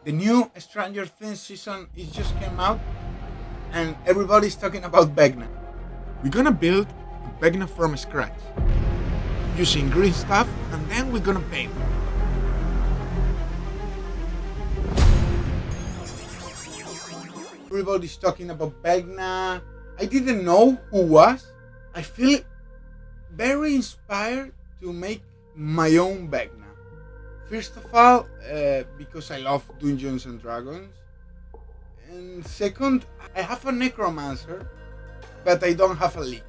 The new Stranger Things season is just came out, and everybody's talking about Vecna. We're gonna build a Vecna from scratch using green stuff, and then we're gonna paint. Everybody's talking about Vecna. I didn't know who was. I feel very inspired to make my own Vecna. First of all, because I love Dungeons and Dragons. And second, I have a necromancer, but I don't have a lich.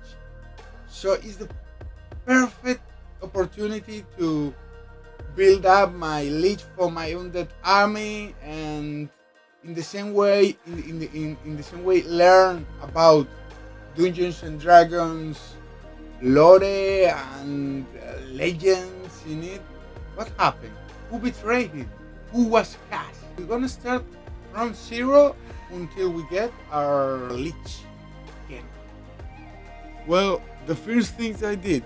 So it's the perfect opportunity to build up my lich for my undead army, and in the same way, in the same way, learn about Dungeons and Dragons lore and legends in it. What happened? Who betrayed him? Who was cast? We're gonna start from zero until we get our lich again. Well, the first things I did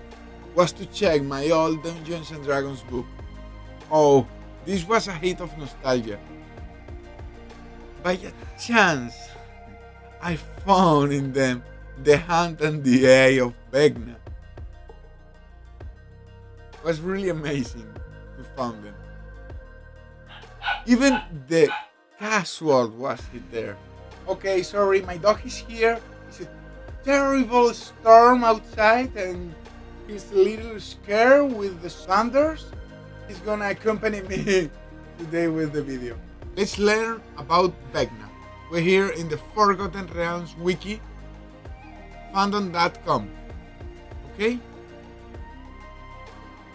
was to check my old Dungeons and Dragons book. Oh, this was a hit of nostalgia. By a chance, I found in them the hand and the eye of Vecna. It was really amazing to find them. Even the password was it there. Okay, sorry, my dog is here. It's a terrible storm outside, and he's a little scared with the thunders. He's gonna accompany me today with the video. Let's learn about Vecna. We're here in the Forgotten Realms wiki, fandom.com. Okay?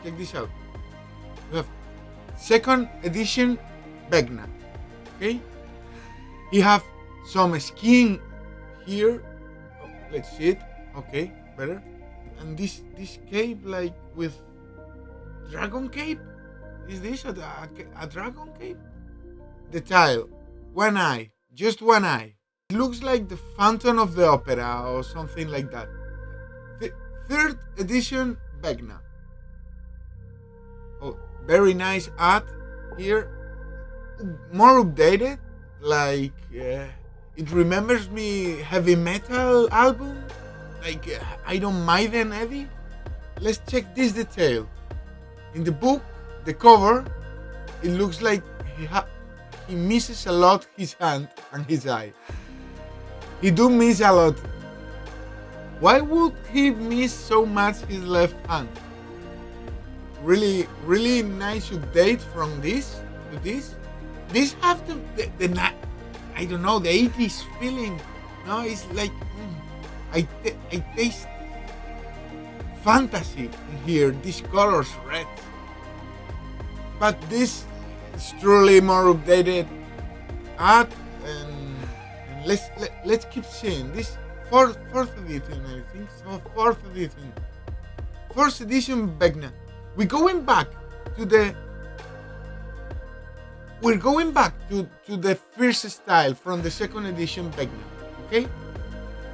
Check this out. We have 2nd edition Vecna. Okay? He have some skin here. Oh, let's see it. Okay, better. And this cape, like with dragon cape. Is this a dragon cape? The tile, one eye, just one eye. It looks like the Phantom of the Opera or something like that. 3rd edition Vecna. Oh, very nice art here. More updated, like it remembers me heavy metal album, like Iron Maiden heavy. Let's check this detail. In the book, the cover, it looks like he misses a lot his hand and his eye. He do miss a lot. Why would he miss so much his left hand? Really, really nice update from this to this. This have the I don't know, the 80s feeling. No, it's like I taste fantasy in here. These colors, red. But this is truly more updated art, and let's keep seeing this fourth edition. I think so. 4th edition, 1st edition Vecna. We're going back to the first style from the 2nd edition Vecna. Okay,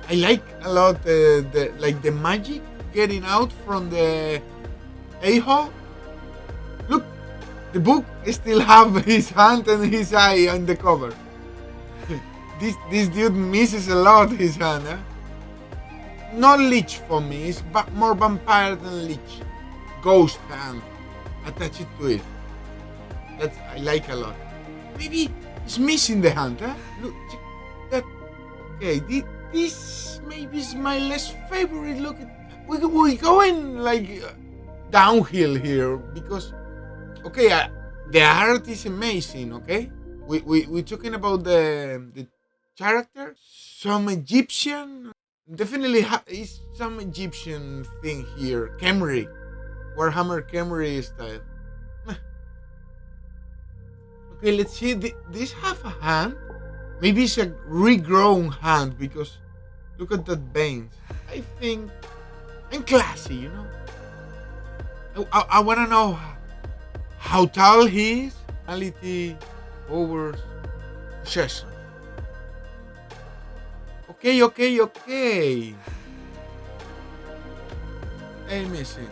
I like a lot the magic getting out from the a-hole. Look, the book still have his hand and his eye on the cover. This dude misses a lot his hand. Huh? Not lich for me. It's more vampire than lich. Ghost hand attached to it. That I like a lot. Maybe it's missing the hand, huh? Look, that. Okay, this maybe is my less favorite. Look, we're going like downhill here because, okay, the art is amazing. Okay, we're talking about the character. Some Egyptian, definitely is some Egyptian thing here. Khmer, Warhammer Khmer style. Okay, let's see. This have a hand. Maybe it's a regrown hand because look at that veins. I think I'm classy, you know. I want to know how tall he is. Quality over session. Okay. I'm missing.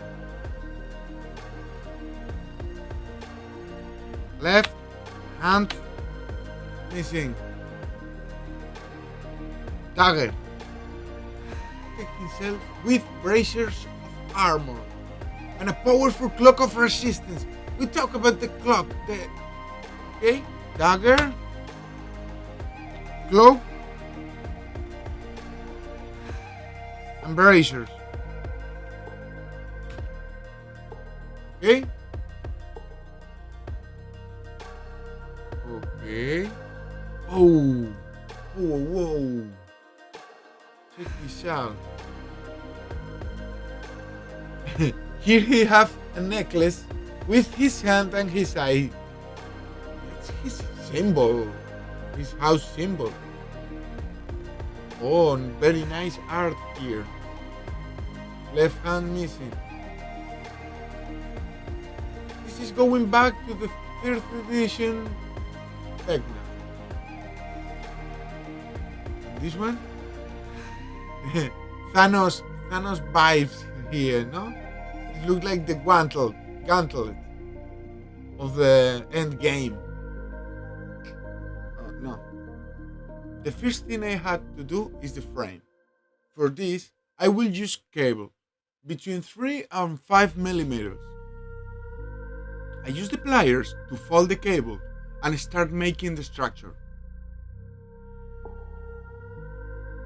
Left hand Missing. Dagger. Protect himself with bracers of armor and a powerful cloak of resistance. We talk about the cloak. Okay? Dagger. Cloak. And bracers. Okay? Okay. Oh. Whoa, whoa. Check this out. Here he have a necklace with his hand and his eye. It's his symbol. His house symbol. Oh, and very nice art here. Left hand missing. This is going back to the 3rd edition Vecna. This one? Thanos vibes here, no? It looks like the gauntlet of the end game. Oh, no. The first thing I had to do is the frame. For this, I will use cable between 3 and 5 millimeters. I use the pliers to fold the cable and start making the structure.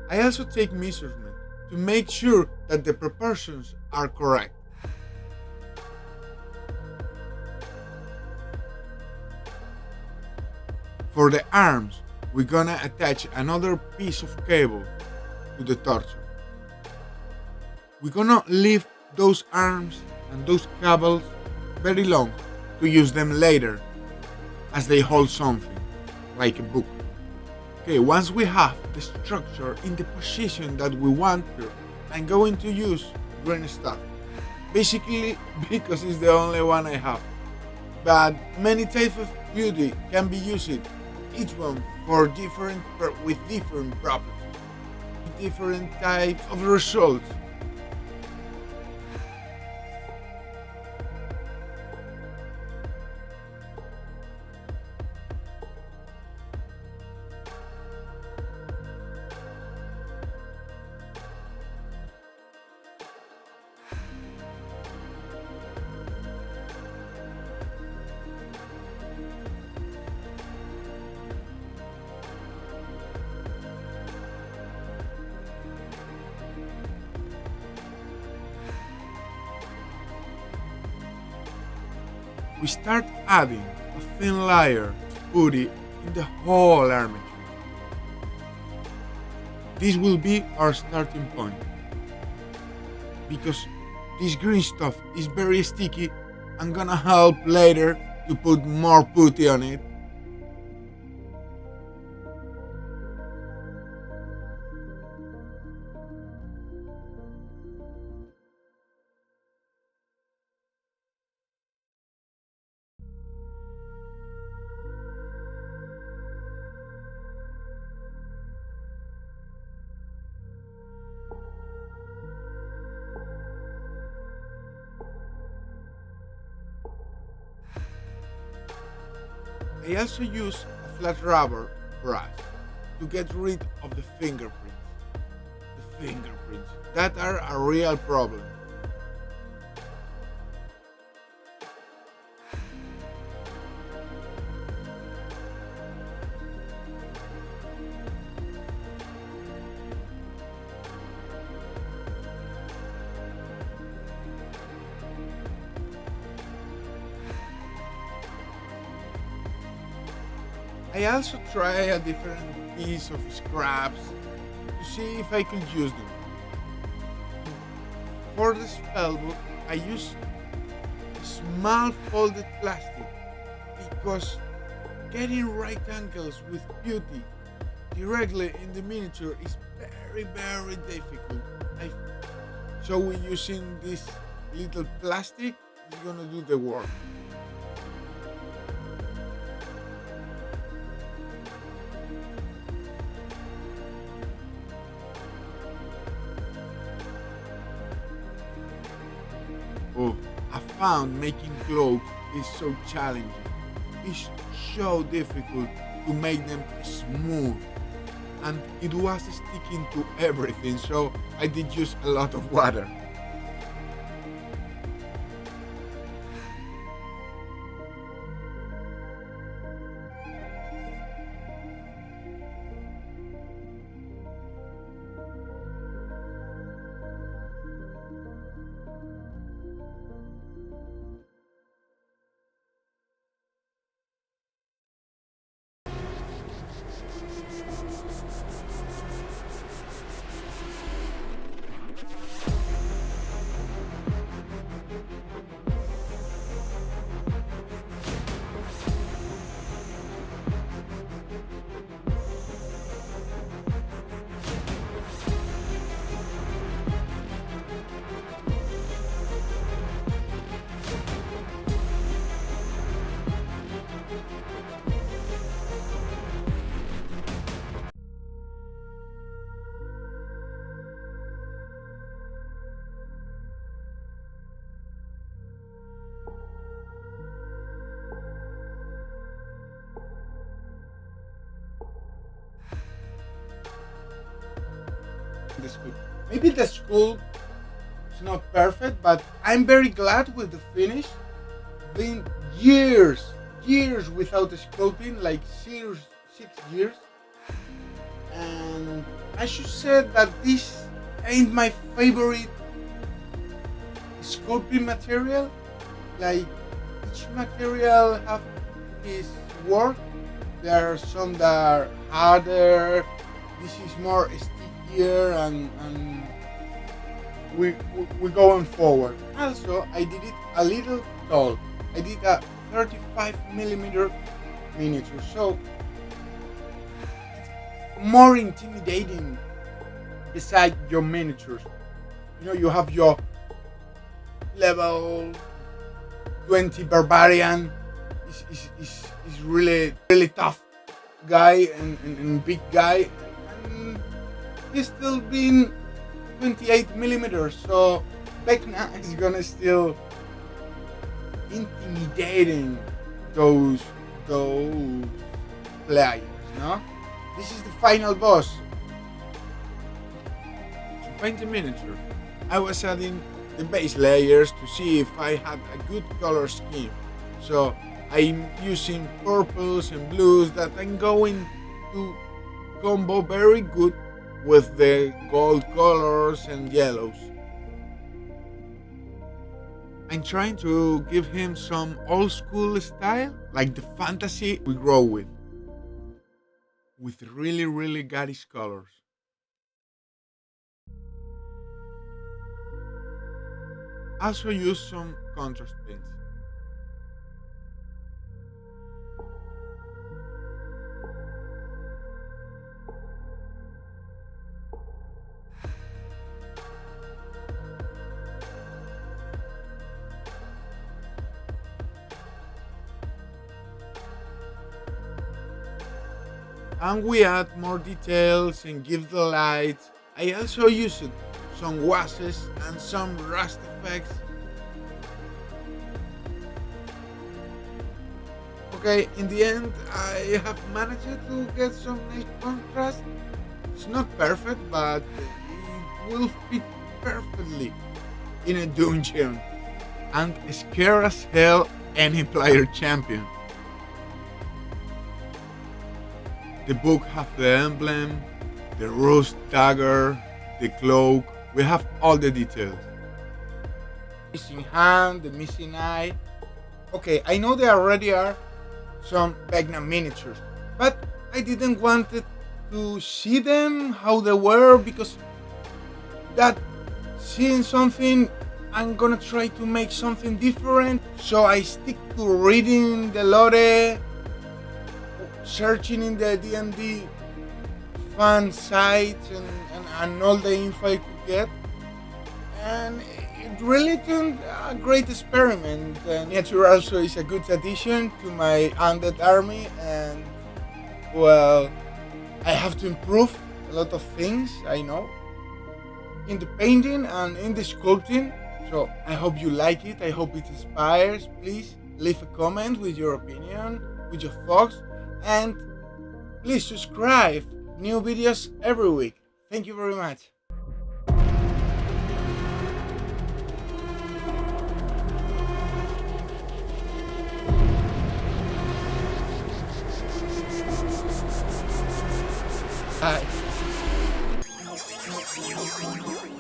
I also take measurement to make sure that the proportions are correct. For the arms, we're gonna attach another piece of cable to the torso. We're gonna leave those arms and those cables very long to use them later as they hold something, like a book. Okay, once we have the structure in the position that we want to, I'm going to use greenstuff. Basically because it's the only one I have. But many types of beauty can be used, each one with different problems, different types of results. We start adding a thin layer of putty in the whole armature. This will be our starting point. Because this green stuff is very sticky, I'm gonna help later to put more putty on it. I also use a flat rubber brush to get rid of the fingerprints. The fingerprints that are a real problem. I also try a different piece of scraps to see if I could use them. For the spellbook, I use small folded plastic because getting right angles with beauty directly in the miniature is very difficult. So we're using this little plastic is gonna do the work. Oh, I found making clothes is so challenging. It's so difficult to make them smooth, and it was sticking to everything, so I did use a lot of water. The school. Maybe the school is not perfect, but I'm very glad with the finish. Been years without sculpting, like 6 years, and I should say that this ain't my favorite sculpting material. Like each material have its work. There are some that are harder. This is more stickier, and we're going forward. Also, I did it a little tall. I did a 35mm miniature, so it's more intimidating beside your miniatures. You know, you have your level 20 barbarian. Is really tough guy and big guy, and he's still been 28mm, so Vecna is gonna still intimidating those players, no? This is the final boss. To paint a miniature, I was adding the base layers to see if I had a good color scheme. So I'm using purples and blues that I'm going to combo very good with the gold colors and yellows. I'm trying to give him some old school style, like the fantasy we grow with really garish colors. Also use some contrast paints. And we add more details and give the light. I also used some washes and some rust effects. Okay, in the end I have managed to get some nice contrast. It's not perfect, but it will fit perfectly in a dungeon and scare as hell any player champion. The book have the emblem, the rust dagger, the cloak. We have all the details. Missing hand, the missing eye. Okay, I know there already are some Vecna miniatures, but I didn't want to see them how they were, because that seeing something, I'm gonna try to make something different. So I stick to reading the lore, searching in the D&D fan sites, and all the info I could get, and it really turned a great experiment. Miniature also is a good addition to my undead army, and well, I have to improve a lot of things, I know, in the painting and in the sculpting. So I hope you like it, I hope it inspires. Please leave a comment with your opinion, with your thoughts, and Please subscribe. New videos every week. Thank you very much. Bye.